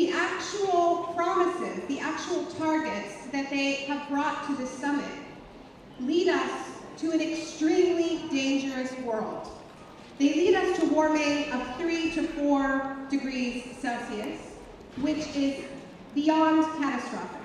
The actual promises, the actual targets that they have brought to this summit lead us to an extremely dangerous world. They lead us to warming of 3 to 4 degrees Celsius, which is beyond catastrophic.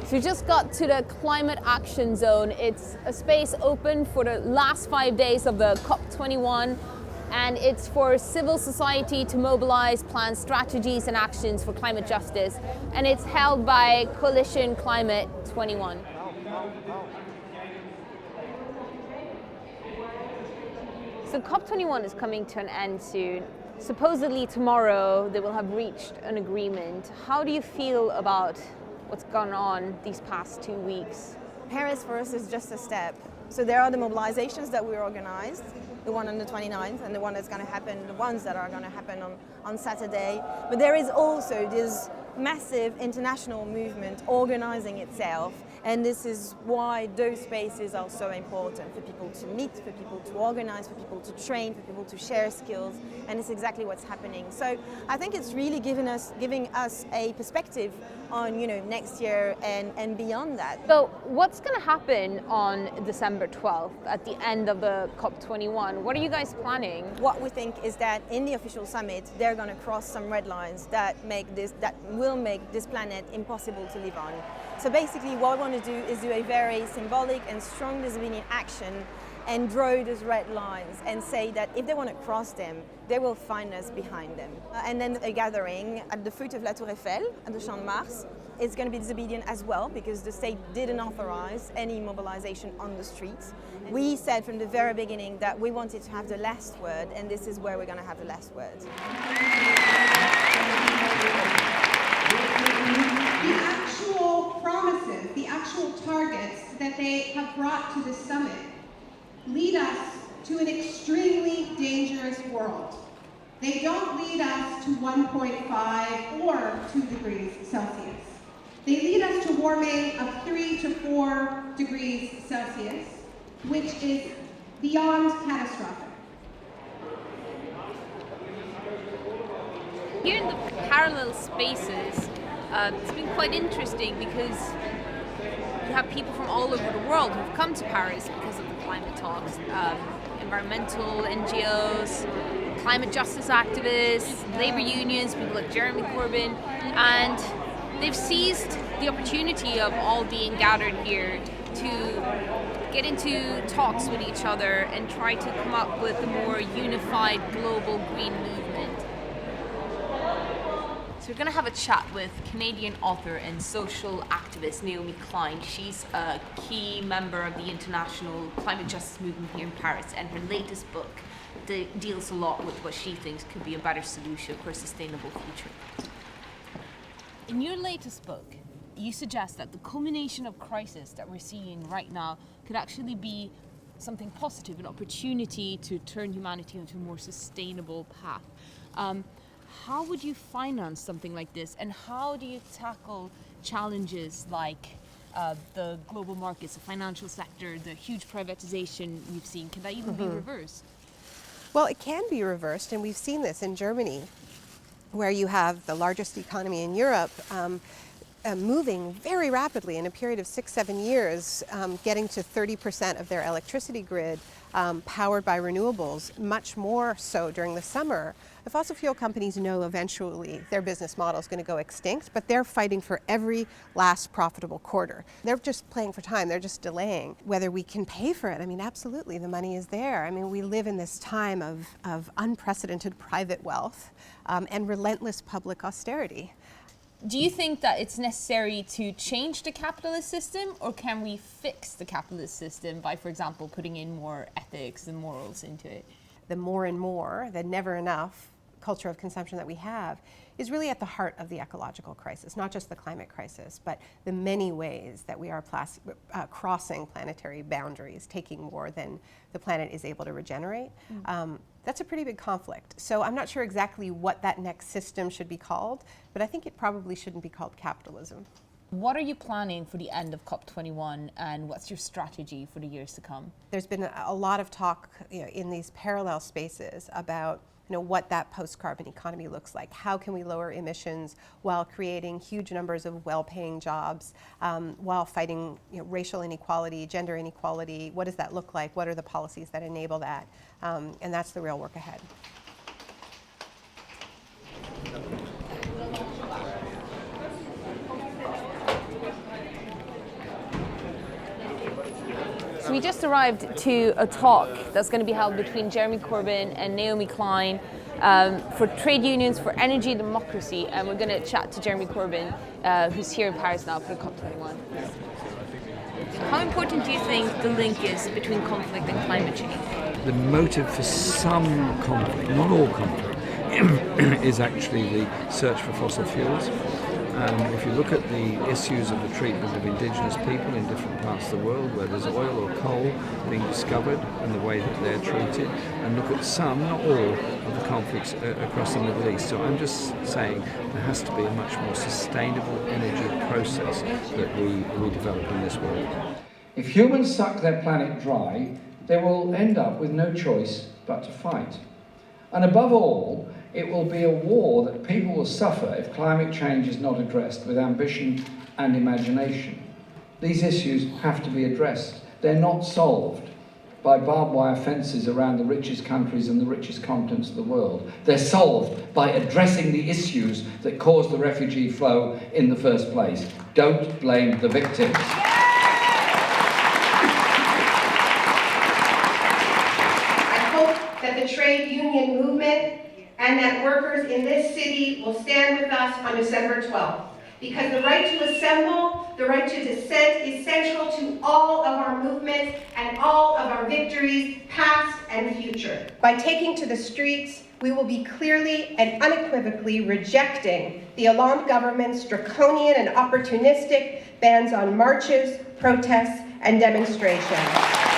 So we just got to the Climate Action Zone. It's a space open for the last 5 days of the COP21, and it's for civil society to mobilize, plan strategies and actions for climate justice. And it's held by Coalition Climate 21. So COP21 is coming to an end soon. Supposedly tomorrow they will have reached an agreement. How do you feel about what's gone on these past 2 weeks? Paris for us is just a step. So there are the mobilizations that we organized, the one on the 29th and the one that's going to happen, the ones that are going to happen on Saturday. But there is also this massive international movement organizing itself. And this is why those spaces are so important, for people to meet, for people to organize, for people to train, for people to share skills, and it's exactly what's happening. So I think it's really giving us a perspective on next year and beyond that. So what's going to happen on December 12th at the end of the COP21? What are you guys planning? What we think is that in the official summit they're going to cross some red lines that will make this planet impossible to live on. So basically what I want to do is do a very symbolic and strong disobedient action and draw those red lines and say that if they want to cross them, they will find us behind them. And then a gathering at the foot of La Tour Eiffel, at the Champ de Mars. It's going to be disobedient as well because the state didn't authorize any mobilization on the streets. We said from the very beginning that we wanted to have the last word, and this is where we're going to have the last word. The actual promises, the actual targets that they have brought to this summit lead us to an extremely dangerous world. They don't lead us to 1.5 or 2 degrees Celsius. They lead us to warming of 3 to 4 degrees Celsius, which is beyond catastrophic. Here in the parallel spaces, it's been quite interesting because you have people from all over the world who've come to Paris because of the climate talks, environmental NGOs, climate justice activists, labor unions, people like Jeremy Corbyn, and they've seized the opportunity of all being gathered here to get into talks with each other and try to come up with a more unified global green movement. So we're going to have a chat with Canadian author and social activist Naomi Klein. She's a key member of the international climate justice movement here in Paris, and her latest book deals a lot with what she thinks could be a better solution for a sustainable future. In your latest book, you suggest that the culmination of crisis that we're seeing right now could actually be something positive, an opportunity to turn humanity into a more sustainable path. How would you finance something like this, and how do you tackle challenges like the global markets, the financial sector, the huge privatization we've seen? Can that even be reversed? Well, it can be reversed, and we've seen this in Germany, where you have the largest economy in Europe moving very rapidly in a period of 6-7 years, getting to 30% of their electricity grid powered by renewables, much more so during the summer. The fossil fuel companies know eventually their business model is going to go extinct, but they're fighting for every last profitable quarter. They're just playing for time, they're just delaying. Whether we can pay for it, I mean, absolutely, the money is there. I mean, we live in this time of unprecedented private wealth and relentless public austerity. Do you think that it's necessary to change the capitalist system, or can we fix the capitalist system by, for example, putting in more ethics and morals into it? The more and more, the never enough culture of consumption that we have is really at the heart of the ecological crisis, not just the climate crisis, but the many ways that we are crossing planetary boundaries, taking more than the planet is able to regenerate. That's a pretty big conflict. So I'm not sure exactly what that next system should be called, but I think it probably shouldn't be called capitalism. What are you planning for the end of COP21, and what's your strategy for the years to come? There's been a lot of talk, in these parallel spaces about what that post-carbon economy looks like. How can we lower emissions while creating huge numbers of well-paying jobs, while fighting racial inequality, gender inequality? What does that look like? What are the policies that enable that? And that's the real work ahead. So we just arrived to a talk that's going to be held between Jeremy Corbyn and Naomi Klein for trade unions for energy and democracy, and we're going to chat to Jeremy Corbyn, who's here in Paris now for the COP21. How important do you think the link is between conflict and climate change? The motive for some conflict, not all conflict, is actually the search for fossil fuels. If you look at the issues of the treatment of indigenous people in different parts of the world where there's oil or coal being discovered and the way that they're treated, and look at some, not all, of the conflicts across the Middle East. So I'm just saying there has to be a much more sustainable energy process that we develop in this world. If humans suck their planet dry, they will end up with no choice but to fight. And above all, it will be a war that people will suffer if climate change is not addressed with ambition and imagination. These issues have to be addressed. They're not solved by barbed wire fences around the richest countries and the richest continents of the world. They're solved by addressing the issues that caused the refugee flow in the first place. Don't blame the victims. I hope that the trade union movement and that workers in this city will stand with us on December 12th. Because the right to assemble, the right to dissent is central to all of our movements and all of our victories, past and future. By taking to the streets, we will be clearly and unequivocally rejecting the Hollande government's draconian and opportunistic bans on marches, protests, and demonstrations.